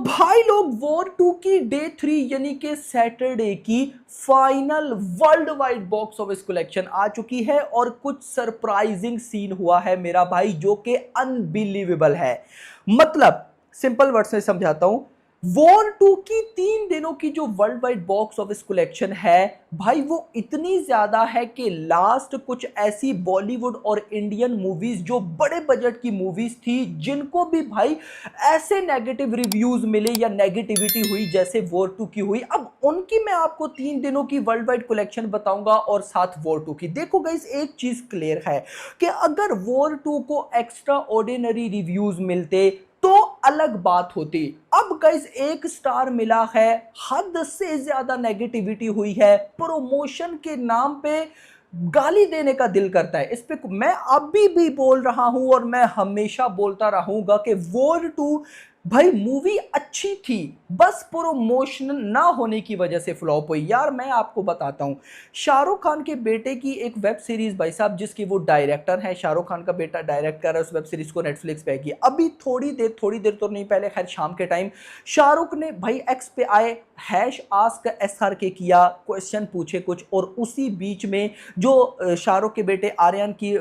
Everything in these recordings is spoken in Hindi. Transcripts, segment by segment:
भाई लोग वॉर 2 की डे 3 यानी कि सैटरडे की final world wide box office collection आ चुकी है और कुछ सरप्राइजिंग सीन हुआ है मेरा भाई जो कि अनबिलीवेबल है। मतलब सिंपल वर्ड्स में समझाता हूं। वॉर 2 की 3 दिनों की जो world wide box office collection है भाई वो इतनी ज्यादा है कि लास्ट कुछ ऐसी बॉलीवुड और इंडियन मूवीज जो बड़े बजट की मूवीज थी जिनको भी भाई ऐसे नेगेटिव रिव्यूज मिले या नेगेटिविटी हुई जैसे वॉर 2 की हुई, अब उनकी मैं आपको 3 दिनों की वर्ल्ड वाइड कलेक्शन बताऊंगा और साथ वॉर 2 की। देखो गाइस एक चीज क्लियर है कि अगर वॉर 2 को एक्स्ट्रा ऑर्डिनरी रिव्यूज मिलते तो अलग बात होती। अब गाइस एक स्टार मिला है, हद से ज्यादा नेगेटिविटी हुई है, प्रमोशन के नाम पे गाली देने का दिल करता है। इस पे मैं अभी भी बोल रहा हूं और मैं हमेशा बोलता रहूंगा कि वॉर 2 भाई मूवी अच्छी थी, बस प्रमोशन ना होने की वजह से फ्लॉप हुई। यार मैं आपको बताता हूं, शाहरुख खान के बेटे की एक वेब सीरीज भाई साहब जिसकी वो डायरेक्टर है, शाहरुख खान का बेटा डायरेक्टर है, उस वेब सीरीज को नेटफ्लिक्स पे आएगी अभी थोड़ी देर तो नहीं पहले, खैर शाम के टाइम शाहरुख ने भाई एक्स पे आए हैश आस्क SRK किया, क्वेश्चन पूछे कुछ, और उसी बीच में जो शाहरुख के बेटे आर्यन की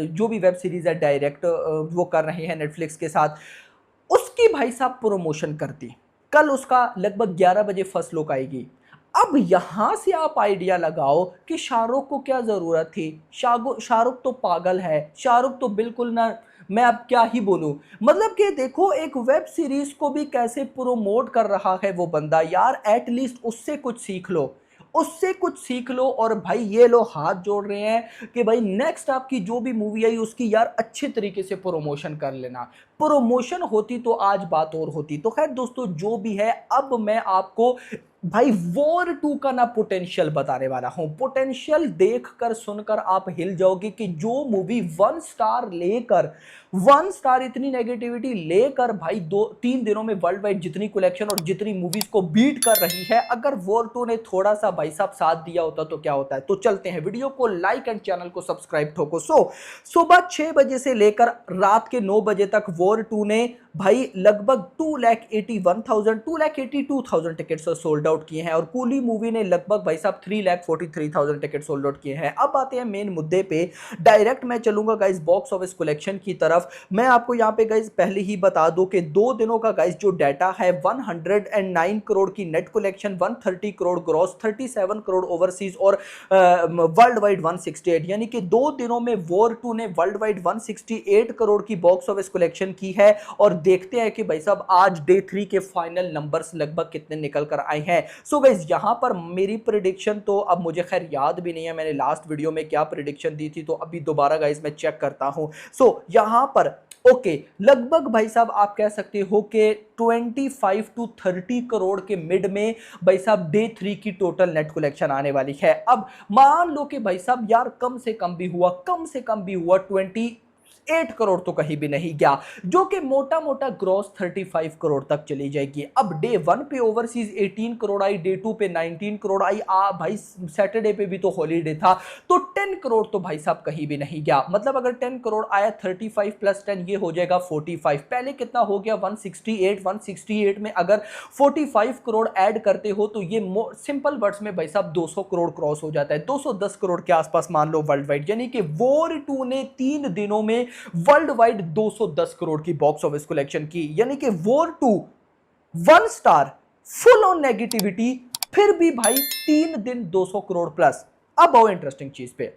जो भी वेब सीरीज है डायरेक्ट वो कर रहे हैं नेटफ्लिक्स के साथ, उसकी भाई साहब प्रमोशन करती। कल उसका लगभग 11 बजे फर्स्ट लुक आएगी। अब यहां से आप आइडिया लगाओ कि शाहरुख को क्या जरूरत थी। शाहरुख तो पागल है, शाहरुख तो बिल्कुल ना, मैं अब क्या ही बोलूं। मतलब कि देखो एक वेब सीरीज को भी कैसे प्रोमोट कर रहा है वो बंदा। यार एटलीस्ट उससे कुछ सीख लो, उससे कुछ सीख लो। और भाई ये लो हाथ जोड़ रहे हैं कि भाई नेक्स्ट आपकी जो भी मूवी आई उसकी यार अच्छे तरीके से प्रमोशन कर लेना। प्रमोशन होती तो आज बात और होती। तो खैर दोस्तों जो भी है, अब मैं आपको भाई वॉर 2 का ना पोटेंशियल बताने वाला हूं। पोटेंशियल देखकर सुनकर आप हिल जाओगे कि जो मूवी 1 स्टार लेकर 1 स्टार इतनी नेगेटिविटी लेकर भाई 2-3 दिनों में वर्ल्ड वाइड जितनी कलेक्शन और जितनी मूवीज को बीट कर रही है, अगर वॉर 2 ने थोड़ा सा भाई साहब साथ दिया होता तो क्या होता है। तो चलते हैं, वीडियो को लाइक एंड चैनल को सब्सक्राइब ठोको। सुबह 6 बजे से लेकर रात के 9 बजे तक वॉर 2 ने भाई लगभग 2,82,000 टिकट्स सोल्ड आउट किए हैं और कूली मूवी ने लगभग भाई साहब 3,43,000 टिकट सोल्ड आउट किए हैं। अब आते हैं मेन मुद्दे पे, डायरेक्ट मैं चलूंगा गाइस बॉक्स ऑफिस कलेक्शन की तरफ। मैं आपको यहाँ पे गाइस पहले ही बता दूं कि 2 दिनों का गाइस जो डाटा है, 109 करोड़ की net collection, 130 crore gross, 37 crore overseas और वर्ल्ड वाइड 168, यानी कि 2 दिनों में वॉर 2 ने वर्ल्ड वाइड 168 करोड़ की बॉक्स ऑफिस कलेक्शन की है। और देखते हैं कि भाई साहब आज डे 3 के फाइनल नंबर्स लगभग कितने निकल कर आए हैं। सो गाइस यहां पर मेरी प्रेडिक्शन तो अब मुझे खैर याद भी नहीं है मैंने लास्ट वीडियो में क्या प्रेडिक्शन दी थी, तो अभी दोबारा गाइस मैं चेक करता हूं। सो यहां पर ओके लगभग भाई साहब आप कह सकते हो कि 25 to 30 करोड़ के मिड में भाई साहब डे 3 की टोटल नेट कलेक्शन आने वाली है। अब मान लो कि भाई साहब यार कम से कम भी हुआ 28 करोड़ तो कहीं भी नहीं गया, जो कि मोटा मोटा ग्रॉस 35 करोड़ तक चली जाएगी। अब डे 1 पे ओवरसीज 18 करोड़ आई, डे 2 पे 19 करोड़ आई, भाई सैटरडे पे भी तो हॉलीडे था, तो 10 करोड़ तो भाई साहब कहीं भी नहीं गया। मतलब अगर 10 करोड़ आया, 35 प्लस 10 ये हो जाएगा 45। पहले कितना हो गया 168 में अगर 45 करोड़ ऐड करते हो तो ये सिंपल वर्ड्स में भाई साहब 200 करोड़ क्रॉस हो जाता है, 210 करोड़ के आसपास मान लो वर्ल्ड वाइड। यानी कि वॉर 2 ने 3 दिनों में वर्ल्ड वाइड 210 करोड़ की बॉक्स ऑफिस कलेक्शन की। यानी कि war 2 1 star full on negativity, फिर भी भाई 3 दिन 200 करोड़ प्लस। अब आओ इंटरेस्टिंग चीज पे,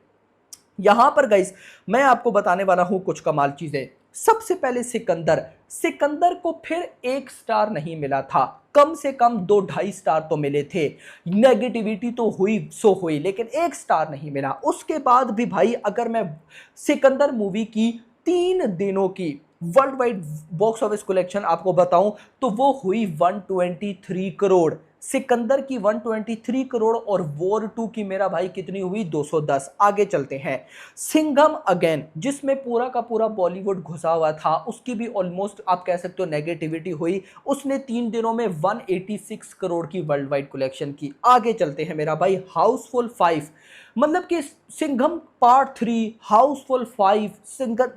यहां पर गाइस मैं आपको बताने वाला हूं कुछ कमाल चीजें। सबसे पहले सिकंदर को फिर 1 स्टार नहीं मिला था, कम से कम 2-2.5 स्टार तो मिले थे। नेगेटिविटी तो हुई सो हुई, लेकिन 1 स्टार नहीं मिला। उसके बाद भी भाई अगर मैं सिकंदर मूवी की 3 दिनों की world wide box office collection आपको बताऊं तो वो हुई 123 करोड़। सिकंदर की 123 करोड़ और वॉर 2 की मेरा भाई कितनी हुई 210। आगे चलते हैं, सिंघम अगेन जिसमें पूरा का पूरा बॉलीवुड घुसा हुआ था, उसकी भी ऑलमोस्ट आप कह सकते हो नेगेटिविटी हुई। उसने 3 दिनों में 186 करोड़ की वर्ल्ड वाइड कलेक्शन की। आगे चलते हैं मेरा भाई हाउसफुल 5 मतलब कि सिंघम पार्ट 3, हाउसफुल 5,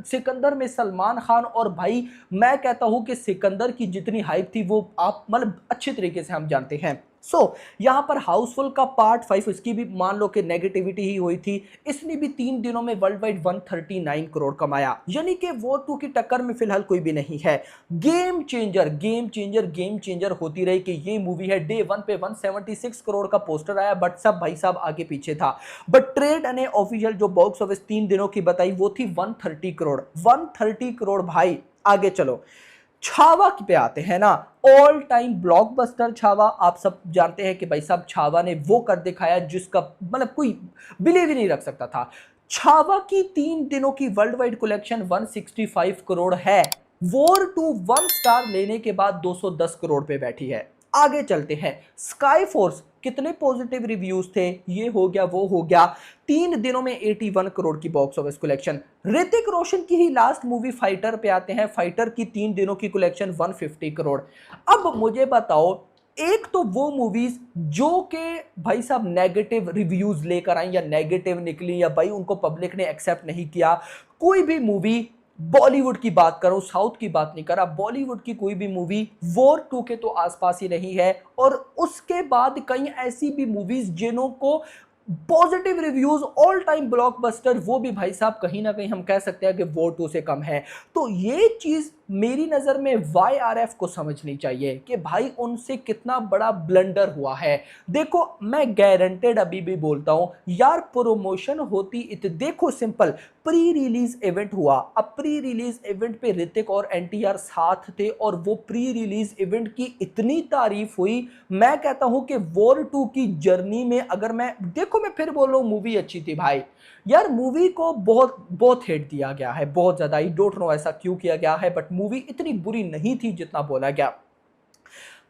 सिकंदर में सलमान खान, और भाई मैं कहता हूं कि सिकंदर की जितनी हाइप थी वो आप मतलब अच्छे तरीके से हम जानते हैं। यहां पर हाउसफुल का पार्ट 5, इसकी भी मान लो कि नेगेटिविटी ही हुई थी। इसने भी 3 दिनों में वर्ल्ड वाइड 139 करोड़ कमाया, यानी कि वो 2 की टक्कर में फिलहाल कोई भी नहीं है। गेम चेंजर होती रही कि ये मूवी है। डे 1 पे 176 करोड़ का पोस्टर आया, बट सब भाई साहब आगे पीछे था। बट ट्रेड ने ऑफिशियल जो बॉक्स ऑफिस 3 दिनों की बताई वो थी 130 करोड़ भाई। आगे चलो, छावा पे आते हैं ना। ऑल टाइम ब्लॉकबस्टर छावा, आप सब जानते हैं कि भाई साहब छावा ने वो कर दिखाया जिसका मतलब कोई बिलीव ही नहीं रख सकता था। छावा की 3 दिनों की वर्ल्ड वाइड कलेक्शन 165 करोड़ है। वॉर 2 1 स्टार लेने के बाद 210 करोड़ पे बैठी है। आगे चलते हैं, स्काई फोर्स, कितने पॉजिटिव रिव्यूज थे, ये हो गया वो हो गया। 3 दिनों में 81 करोड़ की box office collection. Hrithik Roshan की ही लास्ट मूवी फाइटर पे आते हैं। फाइटर की 3 दिनों की कलेक्शन 150 करोड़। अब मुझे बताओ, एक तो वो मूवीज जो के भाई साहब नेगेटिव रिव्यूज लेकर आई या नेगेटिव निकली या भाई उनको पब्लिक ने एक्सेप्ट नहीं किया। कोई भी मूवी, बॉलीवुड की बात करो, साउथ की बात नहीं करा, बॉलीवुड की कोई भी मूवी वॉर 2 के तो आसपास ही नहीं है। और उसके बाद कई ऐसी भी मूवीज जिन्हों को positive reviews, all time blockbuster, वो भी भाई साहब कहीं ना कहीं हम कह सकते हैं कि वॉर 2 से कम है। तो ये चीज मेरी नजर में YRF को समझनी चाहिए कि भाई उनसे कितना बड़ा ब्लंडर हुआ है। देखो मैं गारंटेड अभी भी बोलता हूं यार, प्रमोशन होती देखो सिंपल, प्री रिलीज इवेंट हुआ। अब प्री रिलीज इवेंट पे ऋतिक और NTR साथ थे और वो प्री रिलीज इवेंट की इतनी तारीफ हुई। मैं कहता हूं कि वॉर 2 की जर्नी में अगर मैं देखो, मैं फिर बोल रहा हूं मूवी अच्छी थी भाई यार। मूवी को बहुत हेट दिया गया है, बहुत ज्यादा। आई डोंट नो ऐसा क्यों किया गया है, बट मूवी इतनी बुरी नहीं थी जितना बोला गया।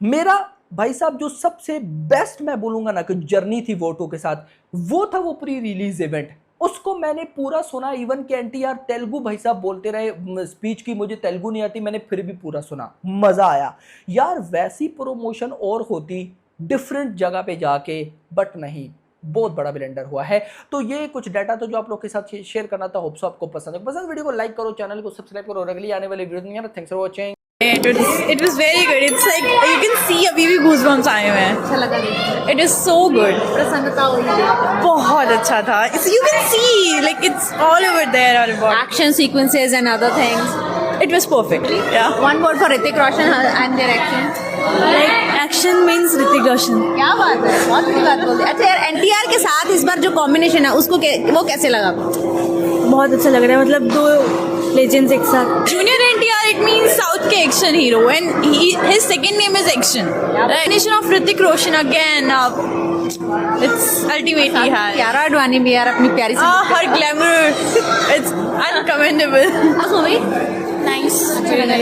मेरा भाई साहब जो सबसे बेस्ट मैं बोलूंगा ना कि जर्नी थी वॉर 2 के साथ, वो था वो प्री रिलीज इवेंट। उसको मैंने पूरा सुना, इवन के NTR तेलुगु भाई साहब बोलते रहे स्पीच की, मुझे तेलुगु नहीं आती, मैंने फिर भी पूरा सुना, मजा आया यार। वैसी प्रमोशन और होती डिफरेंट जगह पे जाके, बट नहीं, बहुत बड़ा ब्लेंडर हुआ है। तो ये कुछ डाटा तो जो आप लोग के साथ शेयर करना था। होप सो आपको पसंद है। पसंद वीडियो को लाइक करो, चैनल को सब्सक्राइब करो और अगली आने वाली वीडियो नहीं है। Thanks for watching. It was very good. It's like you can see अभी भी goosebumps आए हुए हैं. अच्छा लगा देखकर. It is so good. प्रसन्नता हुई देखकर. बहुत अच्छा था. You can see like it's all over there. All about. Action sequences and other things. It was perfect. Yeah. One word for Hrithik Roshan and their action. Like action means Hrithik Roshan. क्या बात है, बहुत बड़ी बात बोल दी. अच्छा यार, NTR के साथ इस बार जो कॉम्बिनेशन है उसको वो कैसे लगा? बहुत अच्छा लग रहा है. मतलब दो legends एक साथ. Junior NTR it means South के action hero and his second name is action. Recognition of Hrithik Roshan again. It's ultimately high. यारा अडवाणी भी यार अपनी प्यारी सी. Her glamour. It's uncommendable. Movie Nice. अच्छा लगा.